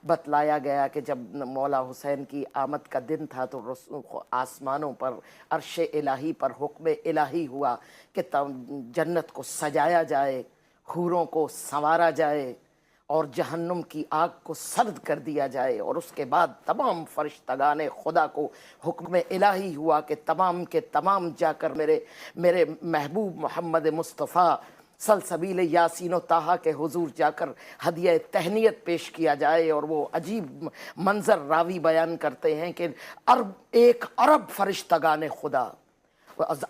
بتلایا گیا کہ جب مولا حسین کی آمد کا دن تھا تو آسمانوں پر عرش الہی پر حکم الہی ہوا کہ جنت کو سجایا جائے، حوروں کو سنوارا جائے اور جہنم کی آگ کو سرد کر دیا جائے، اور اس کے بعد تمام فرشتگان خدا کو حکم الہی ہوا کہ تمام کے تمام جا کر میرے محبوب محمد مصطفیٰ سلسبیل یاسین و طٰہٰ کے حضور جا کر ہدیہ تہنیت پیش کیا جائے۔ اور وہ عجیب منظر راوی بیان کرتے ہیں کہ 1 ارب فرشتگان خدا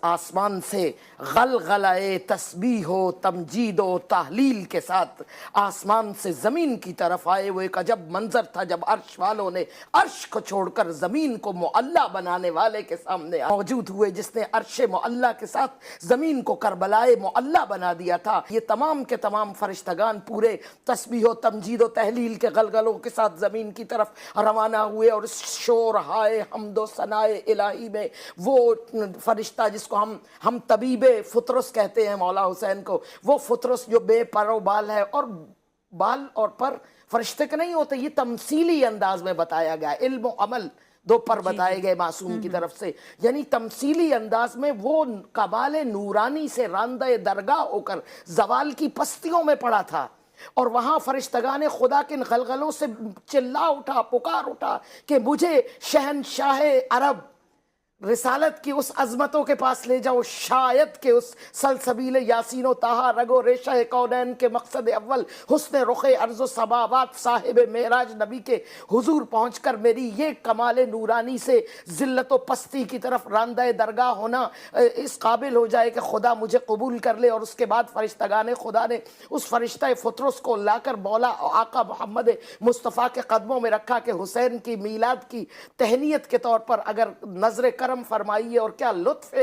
آسمان سے غلغلہ تسبیح و تمجید و تحلیل کے ساتھ آسمان سے زمین کی طرف آئے۔ وہ ایک عجب منظر تھا جب عرش والوں نے عرش کو چھوڑ کر زمین کو معلیٰ بنانے والے کے سامنے موجود ہوئے، جس نے عرش معلیٰ کے ساتھ زمین کو کربلائے معلیٰ بنا دیا تھا۔ یہ تمام کے تمام فرشتگان پورے تسبیح و تمجید و تحلیل کے غلغلوں کے ساتھ زمین کی طرف روانہ ہوئے، اور اس شور ہائے حمد و ثناء الہی میں وہ فرشتہ جس کو ہم طبیب فطرس کہتے ہیں مولا حسین کو، وہ فطرس جو بے پر و بال ہے، اور بال اور پر فرشتے کے نہیں ہوتے، یہ تمثیلی انداز میں بتایا گیا، علم و عمل 2 پر بتائے گئے معصوم کی طرف سے، یعنی تمثیلی انداز میں وہ کمال نورانی سے راندہ درگاہ ہو کر زوال کی پستیوں میں پڑا تھا، اور وہاں فرشتگان خدا کے غلغلوں سے چلا اٹھا، پکار اٹھا کہ مجھے شہنشاہ عرب رسالت کی اس عظمتوں کے پاس لے جاؤ، شاید کہ اس سلسبیل یاسین و طٰہٰ رگ و ریشہ کونین کے مقصد اول حسن رخ ارض و سماوات صاحب معراج نبی کے حضور پہنچ کر میری یہ کمال نورانی سے ذلت و پستی کی طرف راندہ درگاہ ہونا اس قابل ہو جائے کہ خدا مجھے قبول کر لے۔ اور اس کے بعد فرشتگان خدا نے اس فرشتہ فطرس کو لا کر مولا آقا محمد مصطفیٰ کے قدموں میں رکھا کہ حسین کی میلاد کی تہنیت کے طور پر اگر نظر کرم فرمائیے، اور کیا لطف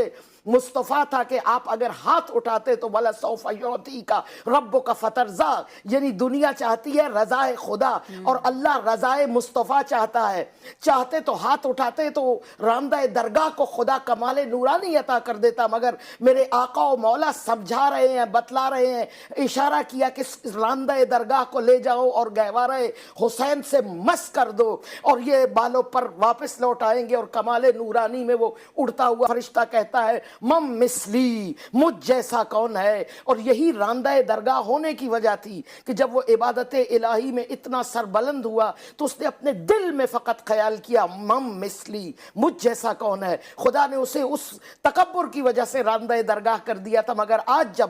مصطفیٰ تھا کہ آپ اگر ہاتھ اٹھاتے تو بلا سوف یعطیک ربک فترضی، یعنی دنیا چاہتی ہے رضائے خدا اور اللہ رضائے مصطفیٰ چاہتا ہے، چاہتے تو ہاتھ اٹھاتے تو راندہ درگاہ کو خدا کمال نورانی عطا کر دیتا، مگر میرے آقا و مولا سمجھا رہے ہیں، بتلا رہے ہیں، اشارہ کیا کہ راندہ درگاہ کو لے جاؤ اور گہوارہ حسین سے مس کر دو، اور یہ بالوں پر واپس لوٹ آئیں گے، اور کمال نورانی میں وہ اڑتا ہوا فرشتہ کہتا ہے مم مثلی، مجھ جیسا کون ہے۔ اور یہی راندہ درگاہ ہونے کی وجہ تھی کہ جب وہ عبادت الہی میں اتنا سربلند ہوا تو اس نے اپنے دل میں فقط خیال کیا مم مثلی، مجھ جیسا کون ہے۔ خدا نے اسے اس تکبر کی وجہ سے راندہ درگاہ کر دیا تھا، مگر آج جب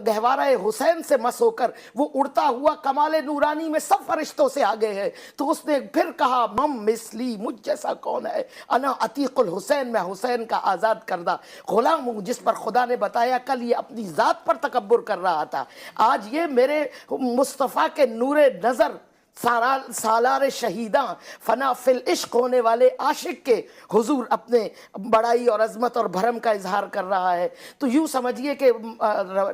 گہوارہ حسین سے مس ہو کر وہ اڑتا ہوا کمال نورانی میں سب فرشتوں سے آگے ہے، تو اس نے پھر کہا مم مثلی، مجھ جیسا کون ہے، انا عتیق الحسین، میں حسین کا آزاد کردہ غلام ہوں، جس پر خدا نے بتایا کل یہ اپنی ذات پر تکبر کر رہا تھا، آج یہ میرے مصطفیٰ کے نور نظر سالار شہیداں فنا فی العشق ہونے والے عاشق کے حضور اپنے بڑائی اور عظمت اور بھرم کا اظہار کر رہا ہے۔ تو یوں سمجھیے کہ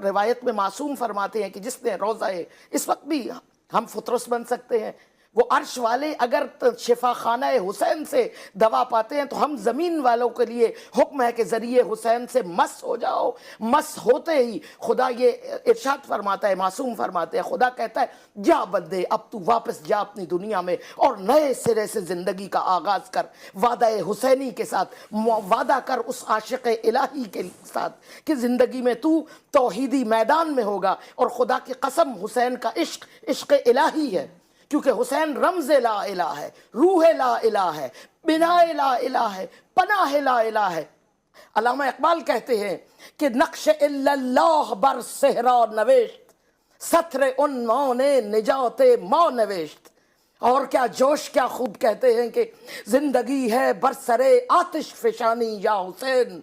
روایت میں معصوم فرماتے ہیں کہ جس نے روضہ، اس وقت بھی ہم فطرس بن سکتے ہیں، وہ عرش والے اگر شفا خانہ حسین سے دوا پاتے ہیں تو ہم زمین والوں کے لیے حکم ہے کہ ذریعے حسین سے مس ہو جاؤ۔ مس ہوتے ہی خدا یہ ارشاد فرماتا ہے، معصوم فرماتے ہیں، خدا کہتا ہے جا بندے اب تو واپس جا اپنی دنیا میں اور نئے سرے سے زندگی کا آغاز کر، وعدہ حسینی کے ساتھ وعدہ کر اس عاشق الہی کے ساتھ کہ زندگی میں تو توحیدی میدان میں ہوگا۔ اور خدا کی قسم حسین کا عشق عشق الہی ہے، کیونکہ حسین رمز لا الہ ہے، روح لا الہ ہے، بناء لا الہ ہے، پناہ لا الہ ہے۔ علامہ اقبال کہتے ہیں کہ نقش الا اللہ بر صحرا نوشت، سطر عنوان نجات ما نوشت۔ اور کیا جوش، کیا خوب کہتے ہیں کہ زندگی ہے برسر آتش فشانی یا حسین،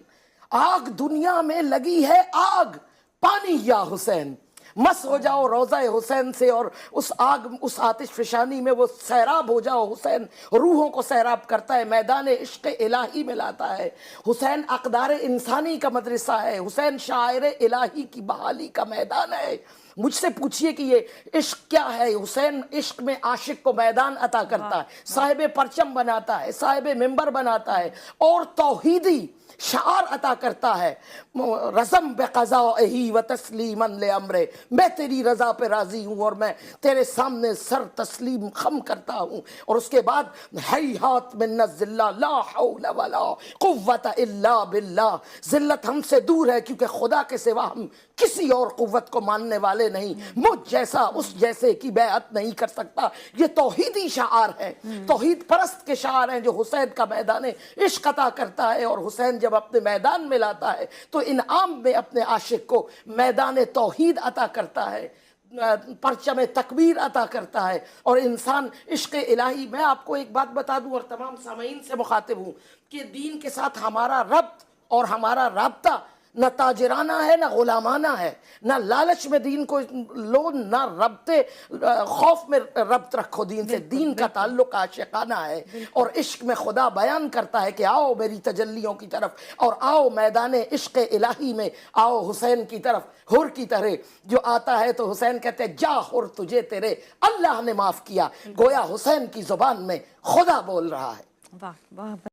آگ دنیا میں لگی ہے آگ پانی یا حسین۔ مس ہو جاؤ روضہ حسین سے اور اس آگ، اس آتش فشانی میں وہ سیراب ہو جاؤ۔ حسین روحوں کو سیراب کرتا ہے، میدان عشق الہی میں لاتا ہے۔ حسین اقدار انسانی کا مدرسہ ہے، حسین شاعر الہی کی بحالی کا میدان ہے۔ مجھ سے پوچھئے کہ یہ عشق کیا ہے. حسین عشق میں عاشق کو میدان عطا کرتا ہے, صاحب پرچم بناتا ہے, صاحب ممبر بناتا ہے, اور توحیدی شعار عطا کرتا ہے. رزم بقضائہی و تسلیما لامرے, میں تیری رضا پہ راضی ہوں اور میں تیرے سامنے سر تسلیم خم کرتا ہوں. اور اس کے بعد ہیہات من الذلہ لا حول ولا قوت الا باللہ, ذلت ہم سے دور ہے کیونکہ خدا کے سوا ہم کسی اور قوت کو ماننے والے نہیں. مجھ جیسا اس جیسے کی بیعت نہیں کر سکتا. یہ توحیدی شعار ہے, توحید پرست کے شعار ہیں جو حسین کا میدان عشق عطا کرتا ہے. اور حسین جب اپنے میدان میں لاتا ہے تو انعام میں اپنے عاشق کو میدان توحید عطا کرتا ہے, پرچم تکبیر عطا کرتا ہے. اور انسان عشق الہی, میں آپ کو ایک بات بتا دوں اور تمام سامعین سے مخاطب ہوں کہ دین کے ساتھ ہمارا ربط اور ہمارا رابطہ نہ تاجرانہ ہے نہ غلامانہ ہے, نہ لالچ میں دین کو لو, نہ ربط خوف میں ربط رکھو دین سے. دین کا تعلق عاشقانہ ہے, اور عشق میں خدا بیان کرتا ہے کہ آؤ میری تجلیوں کی طرف, اور آؤ میدان عشق الہی میں آؤ حسین کی طرف. حر کی طرح جو آتا ہے تو حسین کہتے ہیں جا حر تجھے تیرے اللہ نے معاف کیا, گویا حسین کی زبان میں خدا بول رہا ہے. واہ واہ.